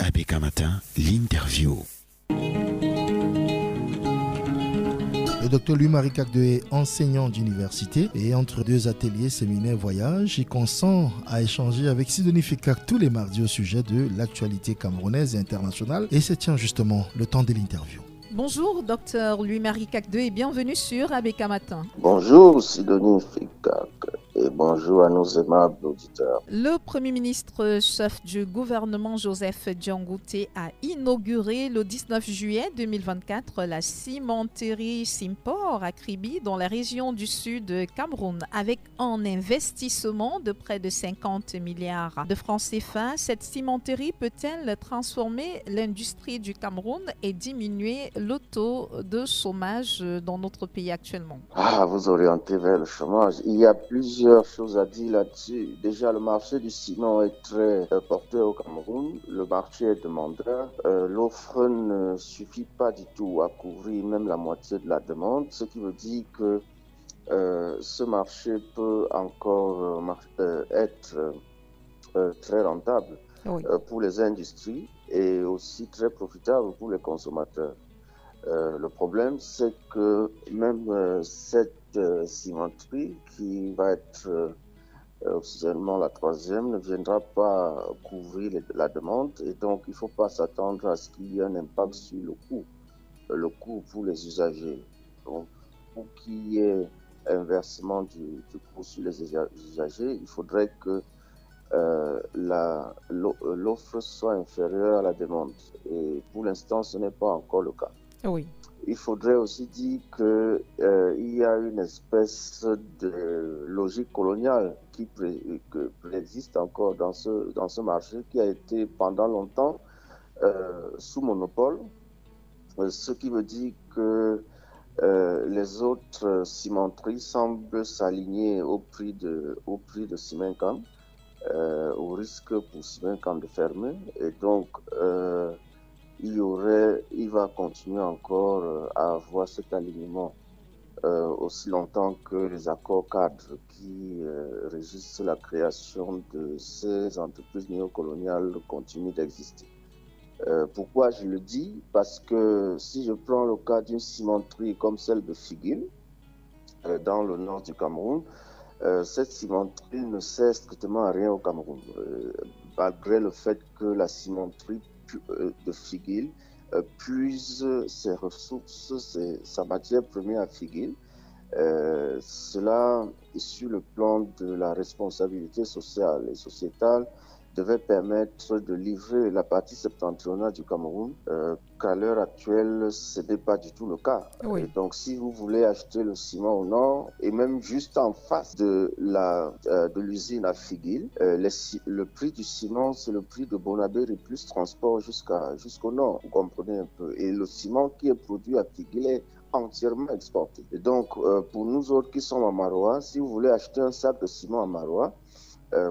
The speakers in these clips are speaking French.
ABK Matin, l'interview. Le docteur Louis-Marie Cagde est enseignant d'université et entre deux ateliers, séminaires, voyages, il consent à échanger avec Sidonie Fikak tous les mardis au sujet de l'actualité camerounaise et internationale. Et c'est tiens justement le temps de l'interview. Bonjour, docteur Louis-Marie Cagde et bienvenue sur ABK Matin. Bonjour, Sidonie Fikak et bonjour à nos aimables auditeurs. Le Premier ministre chef du gouvernement Joseph Diangoute a inauguré le 19 juillet 2024 la cimenterie Simpor à Kribi dans la région du sud Cameroun. Avec un investissement de près de 50 milliards de francs CFA, cette cimenterie peut-elle transformer l'industrie du Cameroun et diminuer le taux de chômage dans notre pays actuellement? Vous orientez vers le chômage. Il y a plusieurs choses à dire là-dessus. Déjà, le marché du ciment est très porteur au Cameroun. Le marché est demandeur. L'offre ne suffit pas du tout à couvrir même la moitié de la demande, ce qui veut dire que ce marché peut encore être très rentable pour les industries et aussi très profitable pour les consommateurs. Le problème, c'est que même cette cimenterie, qui va être officiellement la troisième, ne viendra pas couvrir la demande et donc il ne faut pas s'attendre à ce qu'il y ait un impact sur le coût pour les usagers. Donc, pour qu'il y ait un versement du coût sur les usagers, il faudrait que l'offre soit inférieure à la demande. Et pour l'instant, ce n'est pas encore le cas. Oui. Il faudrait aussi dire qu'il y a une espèce de logique coloniale qui préexiste encore dans ce marché qui a été pendant longtemps sous monopole, ce qui veut dire que les autres cimenteries semblent s'aligner au prix de Simencam, au risque pour Simencam de fermer. Et donc, il va continuer encore à avoir cet alignement aussi longtemps que les accords cadres qui régissent la création de ces entreprises néocoloniales continuent d'exister. Pourquoi je le dis? Parce que si je prends le cas d'une cimenterie comme celle de Figuil, dans le nord du Cameroun, cette cimenterie ne sert strictement à rien au Cameroun, malgré le fait que la cimenterie de Figuil puise ses ressources, sa matière première à Figuil. Cela, sur le plan de la responsabilité sociale et sociétale, devait permettre de livrer la partie septentrionale du Cameroun, qu'à l'heure actuelle, ce n'est pas du tout le cas. Oui. Et donc, si vous voulez acheter le ciment au nord, et même juste en face de l'usine à Figuil, le prix du ciment, c'est le prix de Bonabéry plus transport jusqu'au nord, vous comprenez un peu. Et le ciment qui est produit à Figuil est entièrement exporté. Et donc, pour nous autres qui sommes à Maroua, si vous voulez acheter un sac de ciment à Maroua,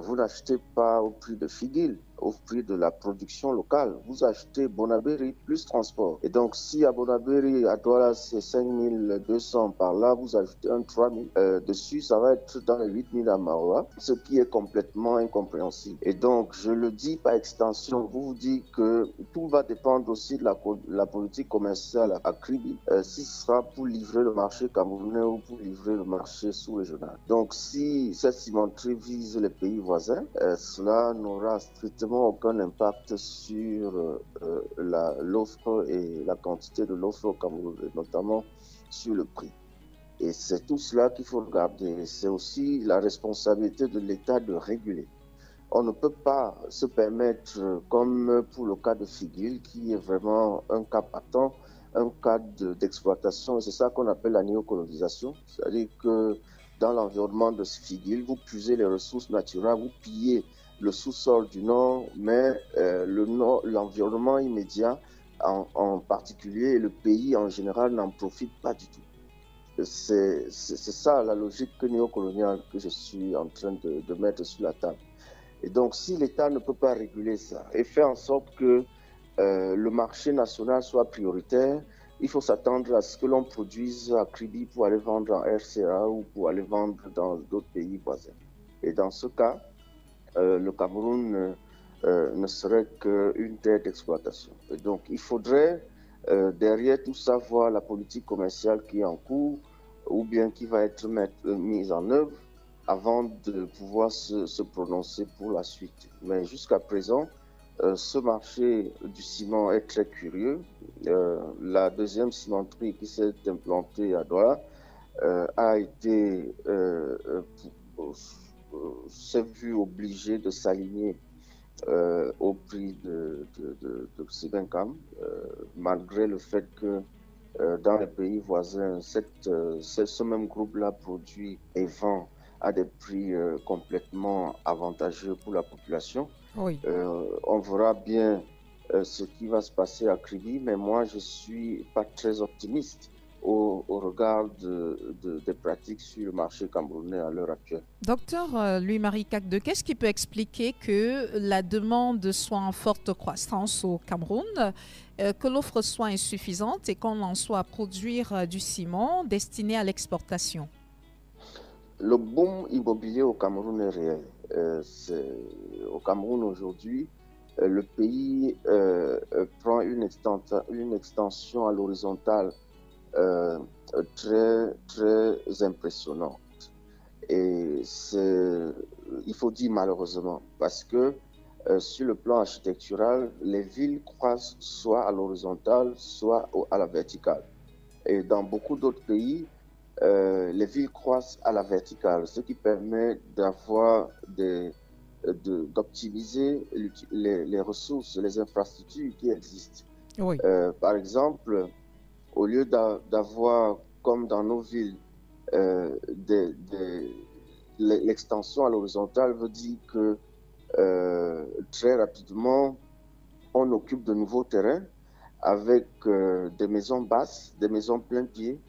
vous n'achetez pas au prix de Figuil, au prix de la production locale. Vous achetez Bonabéry plus transport. Et donc, si à Bonabéry, à Douala, c'est 5200 par là, vous ajoutez un 3000 dessus, ça va être dans les 8000 à Maroua, ce qui est complètement incompréhensible. Et donc, je le dis par extension, vous dites que tout va dépendre aussi de la politique commerciale à Kribi, si ce sera pour livrer le marché camerounais ou pour livrer le marché sous-régional. Donc, si cette cimenterie vise les pays voisins, cela n'aura strictement aucun impact sur l'offre et la quantité de l'offre au Cameroun, notamment sur le prix. Et c'est tout cela qu'il faut regarder. C'est aussi la responsabilité de l'État de réguler. On ne peut pas se permettre, comme pour le cas de Figuil, qui est vraiment un cas patent, un cas d'exploitation, et c'est ça qu'on appelle la néocolonisation. C'est-à-dire que dans l'environnement de Figuil, vous puisez les ressources naturelles, vous pillez le sous-sol du nord, mais l'environnement immédiat, en particulier, et le pays en général n'en profite pas du tout. C'est ça la logique néocoloniale que je suis en train de mettre sur la table. Et donc, si l'État ne peut pas réguler ça et faire en sorte que le marché national soit prioritaire, il faut s'attendre à ce que l'on produise à Kribi pour aller vendre en RCA ou pour aller vendre dans d'autres pays voisins. Et dans ce cas, le Cameroun ne serait qu'une terre d'exploitation. Et donc, il faudrait, derrière tout ça, voir la politique commerciale qui est en cours ou bien qui va être mise en œuvre avant de pouvoir se prononcer pour la suite. Mais jusqu'à présent, ce marché du ciment est très curieux. La deuxième cimenterie qui s'est implantée à Douala s'est vue obligée de s'aligner au prix de Sibencam, malgré le fait que dans les pays voisins, ce même groupe-là produit et vend à des prix complètement avantageux pour la population. Oui. On verra bien ce qui va se passer à Kribi, mais moi je ne suis pas très optimiste au regard des pratiques sur le marché camerounais à l'heure actuelle. Docteur Louis-Marie Cacde, qu'est-ce qui peut expliquer que la demande soit en forte croissance au Cameroun, que l'offre soit insuffisante et qu'on en soit à produire du ciment destiné à l'exportation? Le boom immobilier au Cameroun est réel. Au Cameroun aujourd'hui, le pays prend une extension à l'horizontale très, très impressionnante. Et il faut dire malheureusement, parce que sur le plan architectural, les villes croissent soit à l'horizontale, soit à la verticale. Et dans beaucoup d'autres pays, les villes croissent à la verticale, ce qui permet d'optimiser les ressources, les infrastructures qui existent. Oui. Par exemple, au lieu d'avoir, comme dans nos villes, l'extension à l'horizontale veut dire que très rapidement, on occupe de nouveaux terrains avec des maisons basses, des maisons plein pied,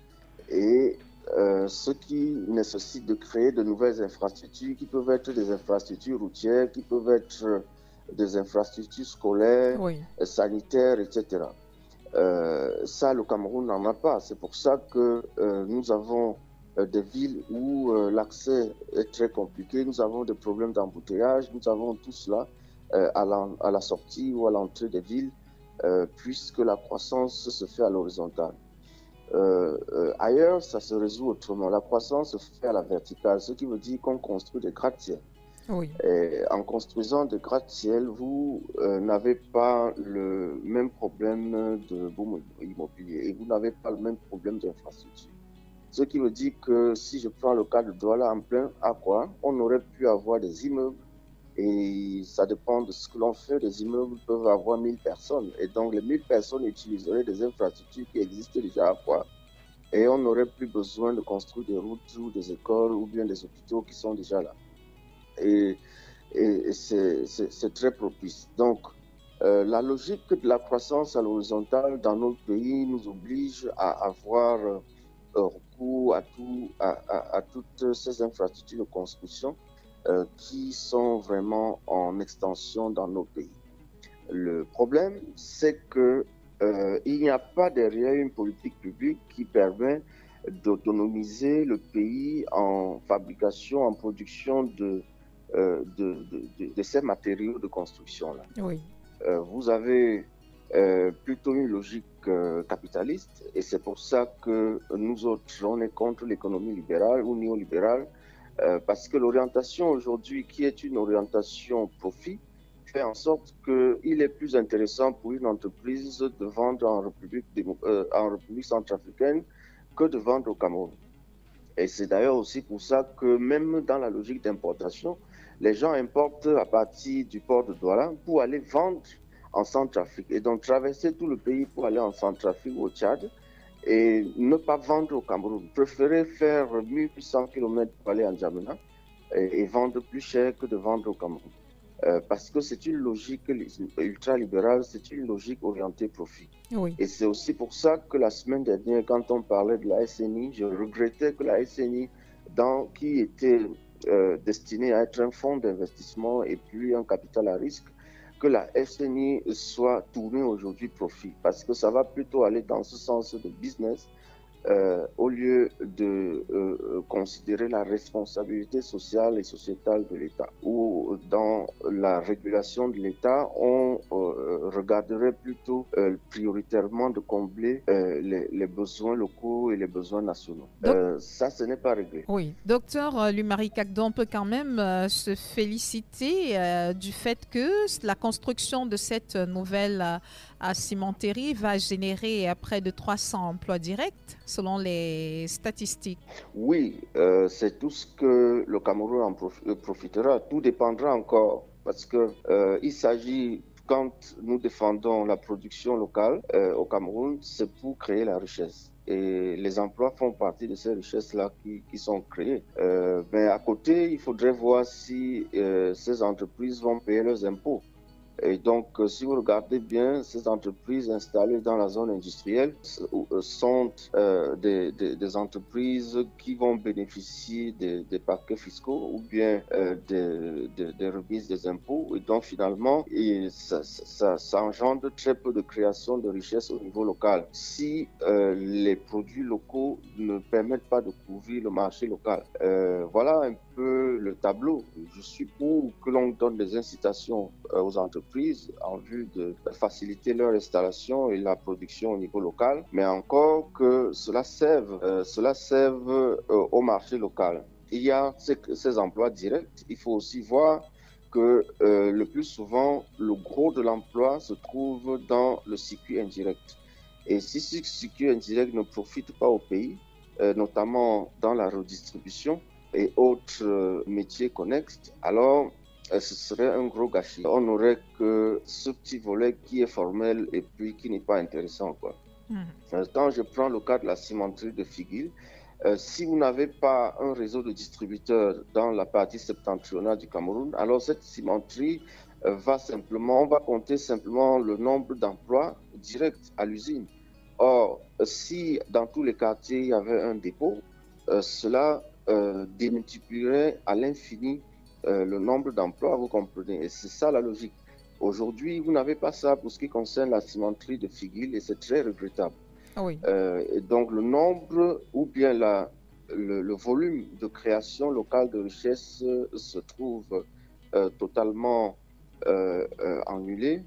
et ce qui nécessite de créer de nouvelles infrastructures qui peuvent être des infrastructures routières, qui peuvent être des infrastructures scolaires, Oui. sanitaires, etc. Ça, le Cameroun n'en a pas. C'est pour ça que nous avons des villes où l'accès est très compliqué. Nous avons des problèmes d'embouteillage. Nous avons tout cela à la sortie ou à l'entrée des villes, puisque la croissance se fait à l'horizontale. Ailleurs, ça se résout autrement. La croissance se fait à la verticale, ce qui veut dire qu'on construit des gratte-ciels. Oui. Et en construisant des gratte-ciel, vous n'avez pas le même problème de boom immobilier et vous n'avez pas le même problème d'infrastructure. Ce qui veut dire que si je prends le cas de Douala en plein Aqua, on aurait pu avoir des immeubles et ça dépend de ce que l'on fait. Les immeubles peuvent avoir 1000 personnes et donc les 1000 personnes utiliseraient des infrastructures qui existent déjà à Aqua et on n'aurait plus besoin de construire des routes ou des écoles ou bien des hôpitaux qui sont déjà là. Et c'est très propice. Donc, la logique de la croissance à l'horizontale dans notre pays nous oblige à avoir recours à toutes ces infrastructures de construction qui sont vraiment en extension dans nos pays. Le problème, c'est qu'il n'y a pas derrière une politique publique qui permet d'autonomiser le pays en fabrication, en production de ces matériaux de construction-là. Oui. Vous avez plutôt une logique capitaliste et c'est pour ça que nous autres, on est contre l'économie libérale ou néolibérale parce que l'orientation aujourd'hui, qui est une orientation profit, fait en sorte qu'il est plus intéressant pour une entreprise de vendre en République centrafricaine que de vendre au Cameroun. Et c'est d'ailleurs aussi pour ça que même dans la logique d'importation, les gens importent à partir du port de Douala pour aller vendre en Centrafrique et donc traverser tout le pays pour aller en Centrafrique ou au Tchad et ne pas vendre au Cameroun. Préférer faire 1800 km pour aller en Djamena et vendre plus cher que de vendre au Cameroun. Parce que c'est une logique ultralibérale, c'est une logique orientée profit. Oui. Et c'est aussi pour ça que la semaine dernière, quand on parlait de la SNI, je regrettais que la SNI, qui était destinée à être un fonds d'investissement et puis un capital à risque, que la SNI soit tournée aujourd'hui profit. Parce que ça va plutôt aller dans ce sens de business au lieu de considérer la responsabilité sociale et sociétale de l'État, ou dans la régulation de l'État, on regarderait plutôt prioritairement de combler les besoins locaux et les besoins nationaux. Ça, ce n'est pas réglé. Oui, docteur Lumari Kakdo, on peut quand même se féliciter du fait que la construction de cette nouvelle cimenterie va générer près de 300 emplois directs selon les statistiques. Oui, c'est tout ce que le Cameroun en profitera. Tout dépendra encore parce que il s'agit, quand nous défendons la production locale au Cameroun, c'est pour créer la richesse. Et les emplois font partie de ces richesses-là qui sont créées. Mais à côté, il faudrait voir si ces entreprises vont payer leurs impôts. Et donc, si vous regardez bien, ces entreprises installées dans la zone industrielle sont des entreprises qui vont bénéficier des paquets fiscaux ou bien des remises des impôts. Et donc, finalement, ça engendre très peu de création de richesses au niveau local. Si les produits locaux ne permettent pas de couvrir le marché local, voilà un peu le tableau. Je suis pour que l'on donne des incitations aux entreprises en vue de faciliter leur installation et la production au niveau local, mais encore que cela serve au marché local. Il y a ces emplois directs. Il faut aussi voir que le plus souvent, le gros de l'emploi se trouve dans le circuit indirect. Et si ce circuit indirect ne profite pas au pays, notamment dans la redistribution et autres métiers connexes, alors ce serait un gros gâchis. On n'aurait que ce petit volet qui est formel et puis qui n'est pas intéressant, quoi. Quand je prends le cas de la cimenterie de Figuil, si vous n'avez pas un réseau de distributeurs dans la partie septentrionale du Cameroun, alors cette cimenterie on va compter simplement le nombre d'emplois directs à l'usine. Or, si dans tous les quartiers il y avait un dépôt, cela démultiplierait à l'infini le nombre d'emplois, vous comprenez. Et c'est ça la logique. Aujourd'hui, vous n'avez pas ça pour ce qui concerne la cimenterie de Figuil et c'est très regrettable. Oui. Et donc, le nombre ou bien le volume de création locale de richesse se trouve totalement annulé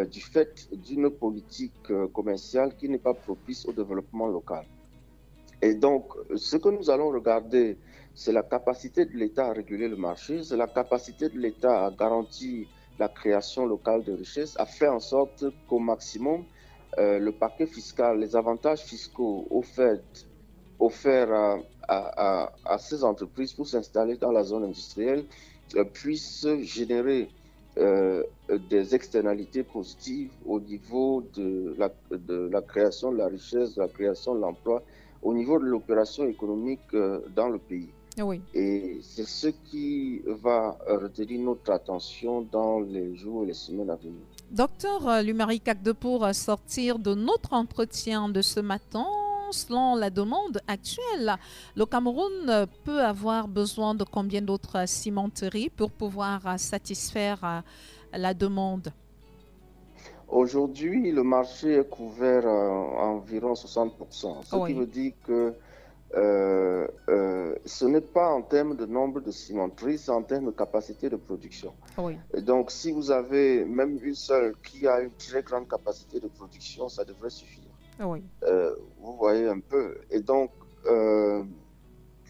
du fait d'une politique commerciale qui n'est pas propice au développement local. Et donc, ce que nous allons regarder, c'est la capacité de l'État à réguler le marché, c'est la capacité de l'État à garantir la création locale de richesse, à faire en sorte qu'au maximum, le paquet fiscal, les avantages fiscaux offerts à ces entreprises pour s'installer dans la zone industrielle puissent générer des externalités positives au niveau de la création de la richesse, de la création de l'emploi, au niveau de l'opération économique dans le pays. Oui. Et c'est ce qui va retenir notre attention dans les jours et les semaines à venir. Docteur Lumari Kakdo, pour sortir de notre entretien de ce matin, selon la demande actuelle, le Cameroun peut avoir besoin de combien d'autres cimenteries pour pouvoir satisfaire la demande? Aujourd'hui, le marché est couvert à environ 60%, ce qui veut dire que ce n'est pas en termes de nombre de cimenteries, c'est en termes de capacité de production. Oui. Et donc, si vous avez même une seule qui a une très grande capacité de production, ça devrait suffire. Oui. Vous voyez un peu. Et donc,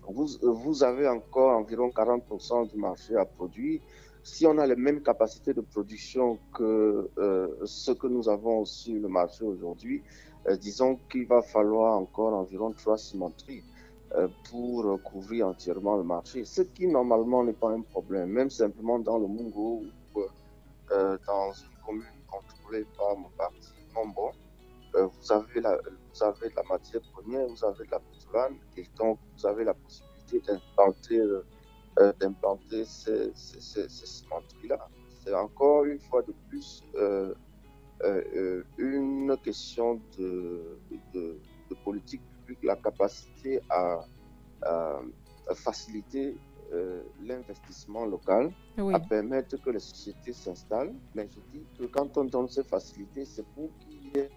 vous avez encore environ 40% du marché à produire. Si on a les mêmes capacités de production que ce que nous avons sur le marché aujourd'hui, disons qu'il va falloir encore environ 3 cimenteries pour couvrir entièrement le marché, ce qui normalement n'est pas un problème, même simplement dans le Mungo ou dans une commune contrôlée par mon parti, Mombo, vous avez de la matière première, vous avez de la pétrole et donc vous avez la possibilité d'implanter ces cimenteries-là. C'est encore une fois de plus une question de politique publique, la capacité à faciliter l'investissement local, à permettre que les sociétés s'installent. Mais je dis que quand on donne ces facilités, c'est pour qu'il y ait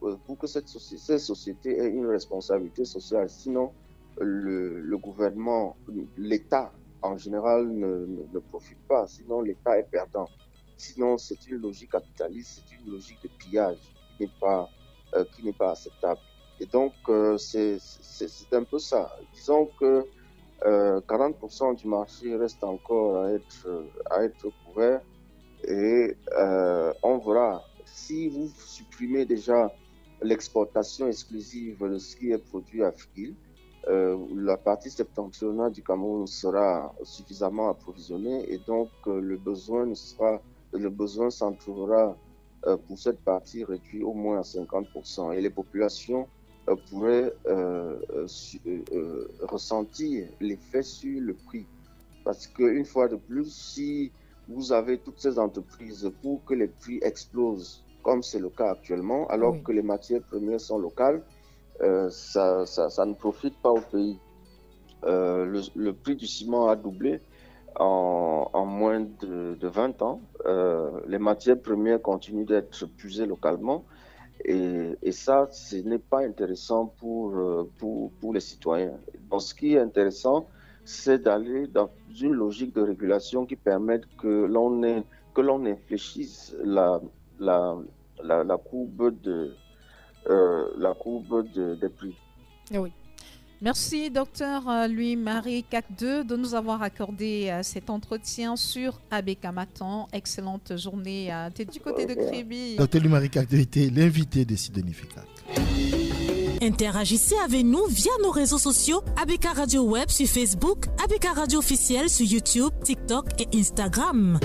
pour que cette société ait une responsabilité sociale. Sinon, le gouvernement, l'État en général ne profite pas. Sinon, l'État est perdant. Sinon, c'est une logique capitaliste, c'est une logique de pillage qui n'est pas acceptable. Et donc, c'est un peu ça. Disons que 40% du marché reste encore à être couvert. Et on verra, si vous supprimez déjà l'exportation exclusive de ce qui est produit à Figuil, la partie septentrionale du Cameroun sera suffisamment approvisionnée et donc le besoin s'en trouvera pour cette partie réduit au moins à 50%. Et les populations pourraient ressentir l'effet sur le prix. Parce qu'une fois de plus, si vous avez toutes ces entreprises pour que les prix explosent, comme c'est le cas actuellement, alors que les matières premières sont locales, ça ne profite pas au pays. Le prix du ciment a doublé en moins de 20 ans. Les matières premières continuent d'être puisées localement. Et ça, ce n'est pas intéressant pour les citoyens. Donc, ce qui est intéressant, c'est d'aller dans une logique de régulation qui permette que l'on infléchisse la courbe des prix. Oui. Merci, docteur Louis-Marie Cacdeux, de nous avoir accordé cet entretien sur Abeka Maten. Excellente journée. Tu es du côté de Kribi. Docteur Louis-Marie Cacdeux était l'invité de Sidonie Fikak. Interagissez avec nous via nos réseaux sociaux Abeka Radio Web sur Facebook, Abeka Radio officiel sur YouTube, TikTok et Instagram.